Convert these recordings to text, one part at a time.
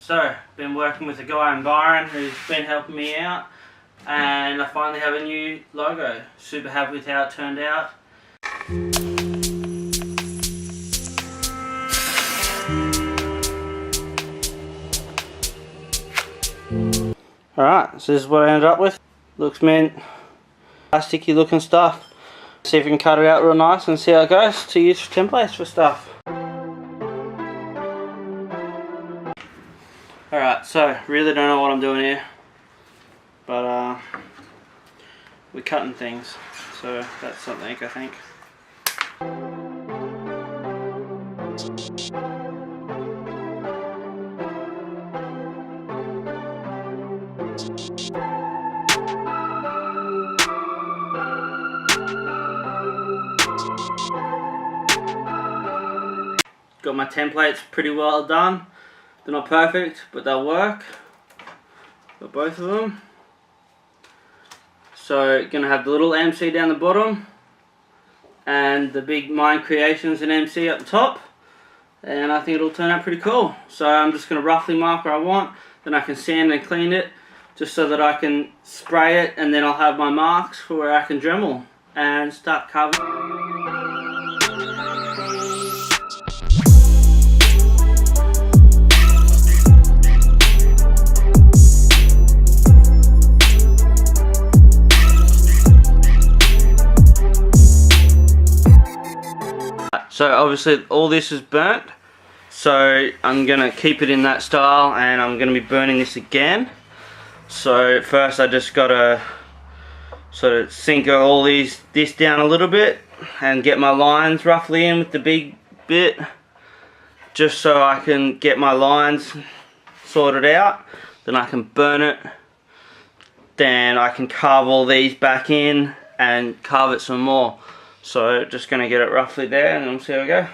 So, been working with a guy in Byron who's been helping me out, and I finally have a new logo. Super happy with how it turned out. Alright, so this is what I ended up with. Looks mint, plasticky looking stuff. See if we can cut it out real nice and see how it goes to use for templates for stuff. Alright, so really don't know what I'm doing here, but we're cutting things, so that's something I think. Got my templates pretty well done. They're not perfect, but they'll work. Got both of them. So, gonna have the little MC down the bottom, and the big Mind Creations and MC up the top. And I think it'll turn out pretty cool. So I'm just gonna roughly mark where I want, then I can sand and clean it, just so that I can spray it, and then I'll have my marks for where I can Dremel and start carving. So obviously all this is burnt, so I'm going to keep it in that style, and I'm going to be burning this again. So first I just got to sort of sink all this down a little bit and get my lines roughly in with the big bit, just so I can get my lines sorted out. Then I can burn it, then I can carve all these back in and carve it some more. So just going to get it roughly there, and we'll see how we go.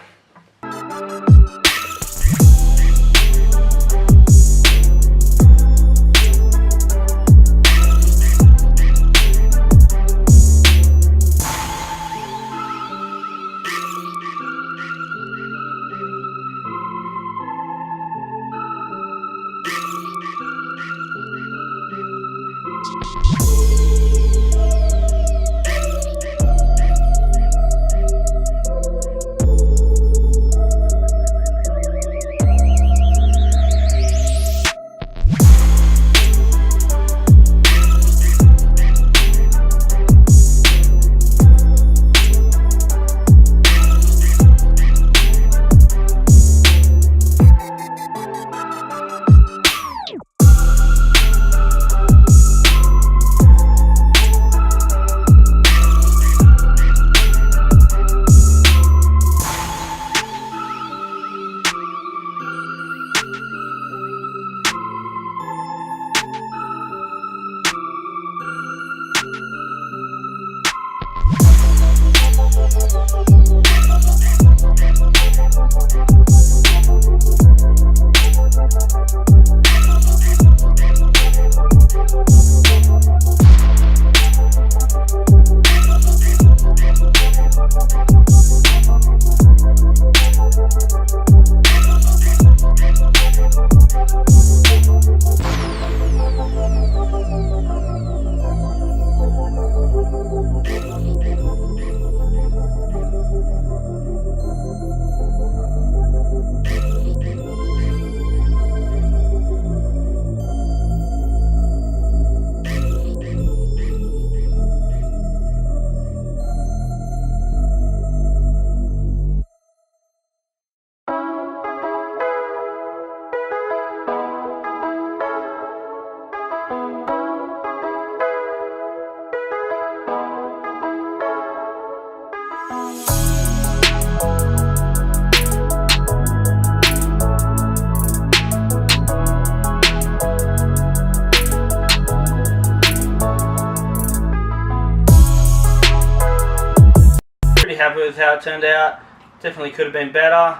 Happy with how it turned out. Definitely could have been better,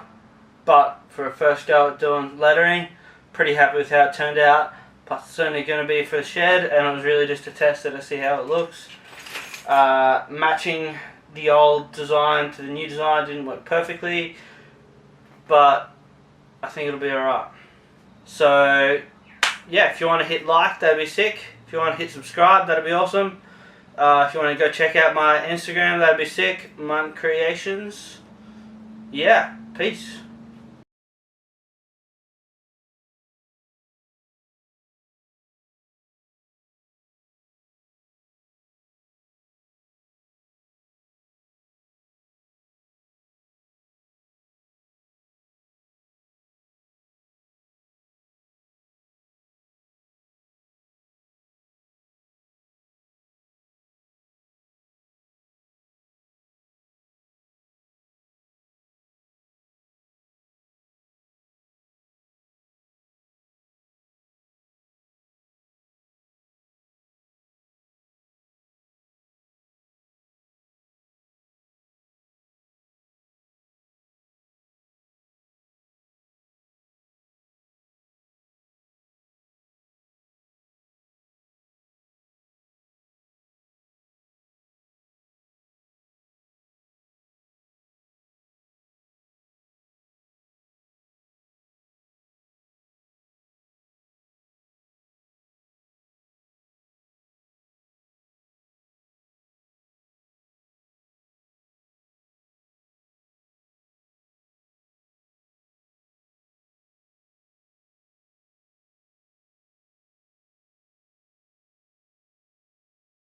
but for a first go at doing lettering, pretty happy with how it turned out. Plus it's certainly going to be for the shed, and it was really just to test it to see how it looks. Matching the old design to the new design didn't work perfectly, but I think it'll be alright. So yeah, if you want to hit like, that'd be sick. If you want to hit subscribe, that'd be awesome. If you want to go check out my Instagram, that'd be sick. Munt Creations. Yeah, peace.